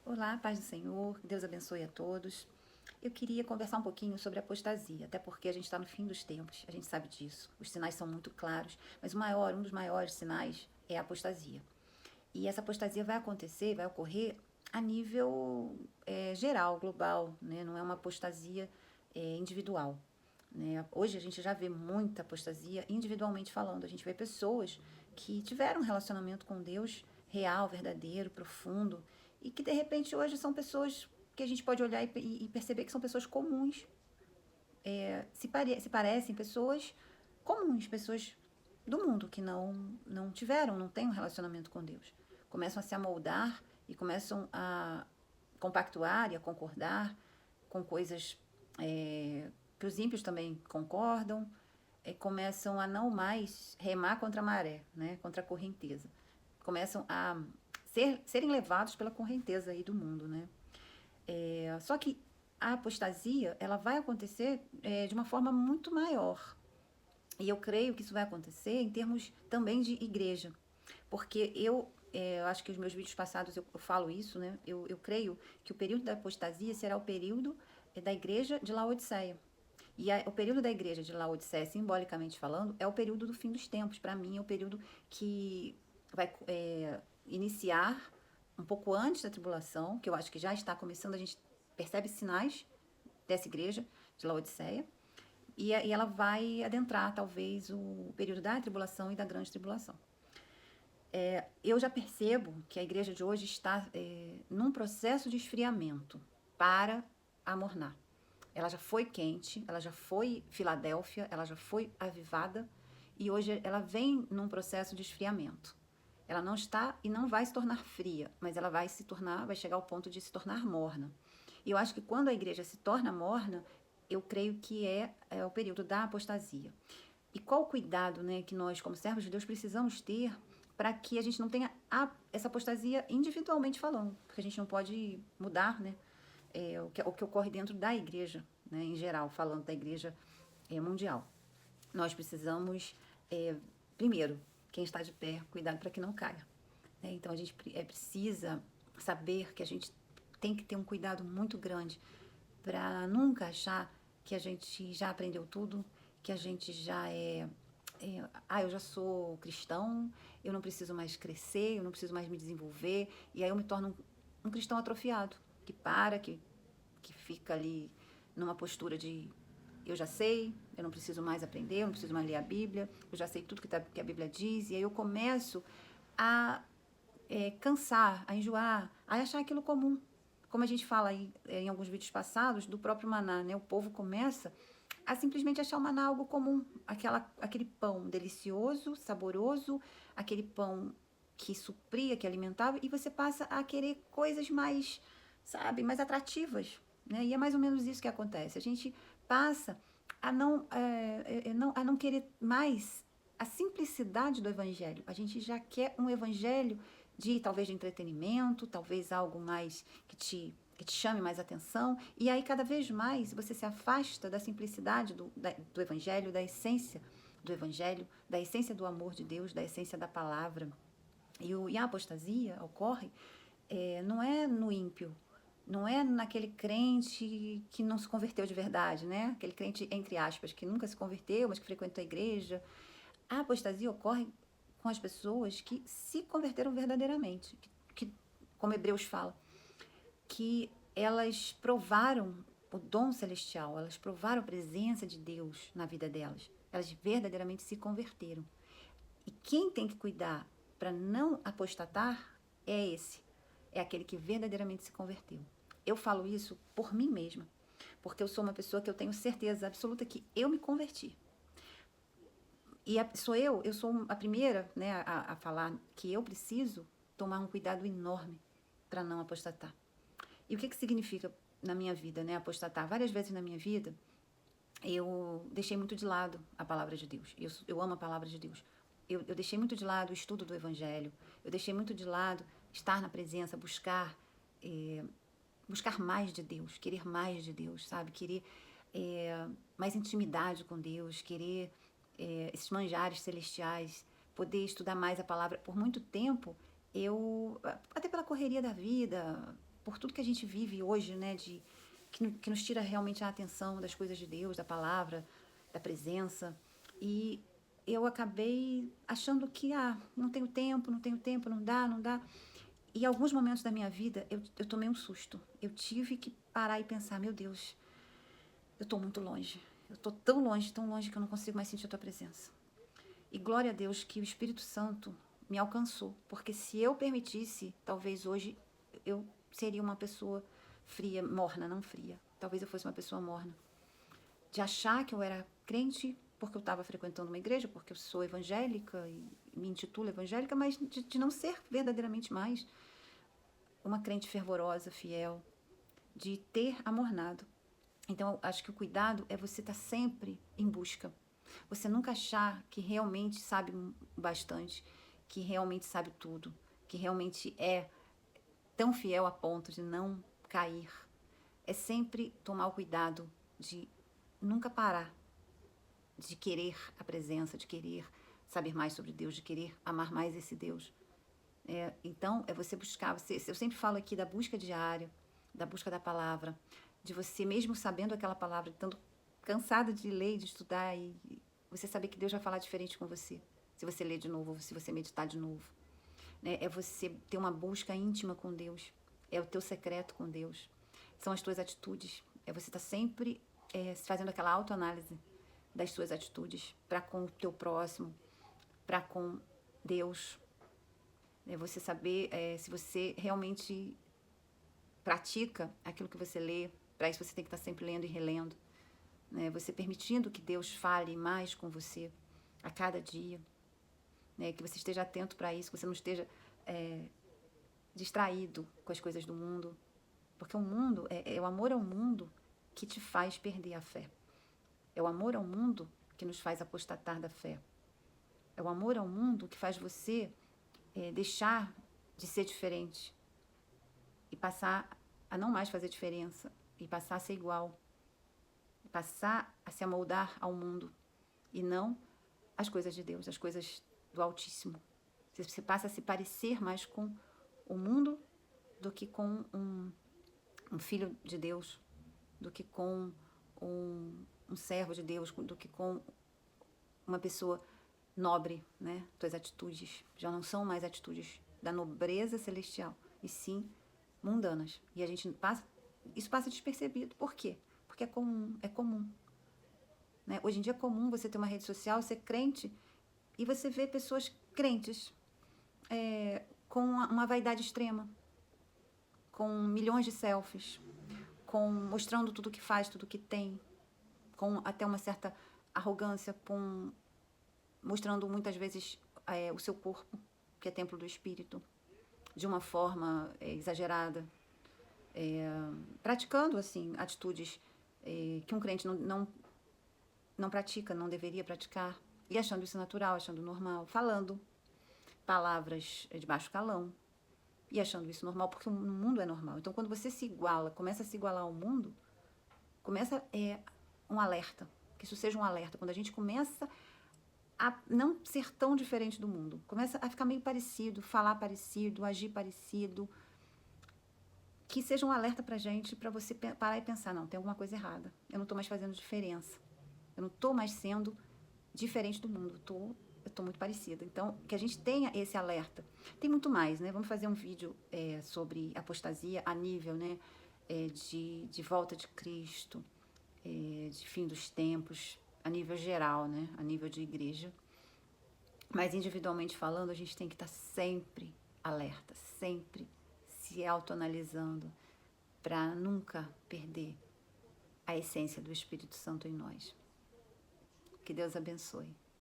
Olá, paz do Senhor, que Deus abençoe a todos. Eu queria conversar um pouquinho sobre apostasia, até porque a gente está no fim dos tempos, a gente sabe disso, os sinais são muito claros, mas um dos maiores sinais é a apostasia. E essa apostasia vai acontecer, vai ocorrer a nível geral, global, né? Não é uma apostasia individual. Né? Hoje a gente já vê muita apostasia individualmente falando, a gente vê pessoas que tiveram um relacionamento com Deus real, verdadeiro, profundo, e que de repente hoje são pessoas que a gente pode olhar e perceber que são pessoas comuns, se parecem pessoas comuns, pessoas do mundo que não tiveram, não têm um relacionamento com Deus. Começam a se amoldar e começam a compactuar e a concordar com coisas que os ímpios também concordam, começam a não mais remar contra a maré, né, contra a correnteza. Começam a serem levados pela correnteza aí do mundo, né? Só que a apostasia, ela vai acontecer de uma forma muito maior. E eu creio que isso vai acontecer em termos também de igreja. Porque eu acho que os meus vídeos passados eu falo isso, né? Eu creio que o período da apostasia será o período da igreja de Laodiceia. E o período da igreja de Laodiceia, simbolicamente falando, é o período do fim dos tempos. Para mim, é o período que vai iniciar um pouco antes da tribulação, que eu acho que já está começando, a gente percebe sinais dessa igreja de Laodiceia, e ela vai adentrar, talvez, o período da tribulação e da grande tribulação. Eu já percebo que a igreja de hoje está num processo de esfriamento para amornar. Ela já foi quente, ela já foi Filadélfia, ela já foi avivada e hoje ela vem num processo de esfriamento. Ela não está e não vai se tornar fria, mas ela vai chegar ao ponto de se tornar morna. E eu acho que quando a igreja se torna morna, eu creio que é o período da apostasia. E qual o cuidado, né, que nós, como servos de Deus, precisamos ter para que a gente não tenha essa apostasia individualmente falando, porque a gente não pode mudar, né, o que ocorre dentro da igreja, né, em geral, falando da igreja mundial. Nós precisamos, primeiro, quem está de pé, cuidado para que não caia. Né? Então a gente precisa saber que a gente tem que ter um cuidado muito grande para nunca achar que a gente já aprendeu tudo, que a gente já eu já sou cristão, eu não preciso mais crescer, eu não preciso mais me desenvolver, e aí eu me torno um cristão atrofiado, que fica ali numa postura de eu já sei, eu não preciso mais aprender, eu não preciso mais ler a Bíblia, eu já sei tudo que a Bíblia diz, e aí eu começo a cansar, a enjoar, a achar aquilo comum. Como a gente fala aí, em alguns vídeos passados, do próprio maná, né? O povo começa a simplesmente achar o maná algo comum, aquele pão delicioso, saboroso, aquele pão que supria, que alimentava, e você passa a querer coisas mais, sabe, mais atrativas, né? E é mais ou menos isso que acontece. A gente passa a não querer mais a simplicidade do evangelho. A gente já quer um evangelho talvez de entretenimento, talvez algo mais que te chame mais atenção, e aí cada vez mais você se afasta da simplicidade do evangelho, da essência do evangelho, da essência do amor de Deus, da essência da palavra. E a apostasia ocorre não é no ímpio, não é naquele crente que não se converteu de verdade, né? Aquele crente, entre aspas, que nunca se converteu, mas que frequentou a igreja. A apostasia ocorre com as pessoas que se converteram verdadeiramente, como Hebreus fala, que elas provaram o dom celestial, elas provaram a presença de Deus na vida delas. Elas verdadeiramente se converteram. E quem tem que cuidar para não apostatar é aquele que verdadeiramente se converteu. Eu falo isso por mim mesma, porque eu sou uma pessoa que eu tenho certeza absoluta que eu me converti. E eu sou a primeira, né, a falar que eu preciso tomar um cuidado enorme para não apostatar. E o que significa na minha vida, né, apostatar? Várias vezes na minha vida, eu deixei muito de lado a palavra de Deus. Eu amo a palavra de Deus. Eu deixei muito de lado o estudo do Evangelho. Eu deixei muito de lado estar na presença, buscar mais de Deus, querer mais de Deus, sabe? Querer mais intimidade com Deus, querer esses manjares celestiais, poder estudar mais a palavra. Por muito tempo, até pela correria da vida, por tudo que a gente vive hoje, né, que nos tira realmente a atenção das coisas de Deus, da palavra, da presença. E eu acabei achando que, não tenho tempo, não dá. E em alguns momentos da minha vida, eu tomei um susto. Eu tive que parar e pensar, meu Deus, eu estou muito longe. Eu estou tão longe que eu não consigo mais sentir a tua presença. E glória a Deus que o Espírito Santo me alcançou. Porque se eu permitisse, talvez hoje eu seria uma pessoa fria, morna, não fria. Talvez eu fosse uma pessoa morna. De achar que eu era crente porque eu estava frequentando uma igreja, porque eu sou evangélica e me intitulo evangélica, mas de não ser verdadeiramente mais uma crente fervorosa, fiel, de ter amornado. Então, eu acho que o cuidado é você estar sempre em busca. Você nunca achar que realmente sabe bastante, que realmente sabe tudo, que realmente é tão fiel a ponto de não cair. É sempre tomar o cuidado de nunca parar, de querer a presença, de querer saber mais sobre Deus, de querer amar mais esse Deus. Então, é você buscar, eu sempre falo aqui da busca diária, da busca da palavra, de você mesmo sabendo aquela palavra, estando cansada de ler, de estudar, e você saber que Deus vai falar diferente com você, se você ler de novo, ou se você meditar de novo. Né? É você ter uma busca íntima com Deus, é o teu secreto com Deus, são as tuas atitudes, é você estar sempre fazendo aquela autoanálise das suas atitudes para com o teu próximo, para com Deus. É você saber se você realmente pratica aquilo que você lê. Para isso você tem que estar sempre lendo e relendo. Né? Você permitindo que Deus fale mais com você a cada dia. Né? Que você esteja atento para isso, que você não esteja distraído com as coisas do mundo. Porque o mundo, é o amor ao mundo que te faz perder a fé. É o amor ao mundo que nos faz apostatar da fé. É o amor ao mundo que faz você deixar de ser diferente e passar a não mais fazer diferença e passar a ser igual, e passar a se amoldar ao mundo e não às coisas de Deus, às coisas do Altíssimo. Você passa a se parecer mais com o mundo do que com um filho de Deus, do que com um servo de Deus, do que com uma pessoa nobre, né? Tuas atitudes já não são mais atitudes da nobreza celestial, e sim mundanas. E a gente isso passa despercebido. Por quê? Porque é comum. Né? Hoje em dia é comum você ter uma rede social, ser crente, e você vê pessoas crentes com uma vaidade extrema, com milhões de selfies, mostrando tudo que faz, tudo que tem, com até uma certa arrogância, mostrando muitas vezes o seu corpo, que é templo do Espírito, de uma forma exagerada, praticando assim atitudes que um crente não pratica, não deveria praticar, e achando isso natural, achando normal, falando palavras de baixo calão e achando isso normal, porque o mundo é normal. Então, quando você começa a se igualar ao mundo, começa um alerta, que isso seja um alerta. Quando a gente começa a não ser tão diferente do mundo, começa a ficar meio parecido, falar parecido, agir parecido, que seja um alerta pra gente, pra você parar e pensar, não, tem alguma coisa errada, eu não tô mais fazendo diferença, eu não tô mais sendo diferente do mundo, eu tô muito parecida. Então, que a gente tenha esse alerta. Tem muito mais, né? Vamos fazer um vídeo sobre apostasia a nível, né, de volta de Cristo, de fim dos tempos, a nível geral, né, a nível de igreja. Mas individualmente falando, a gente tem que estar sempre alerta, sempre se autoanalisando, para nunca perder a essência do Espírito Santo em nós. Que Deus abençoe.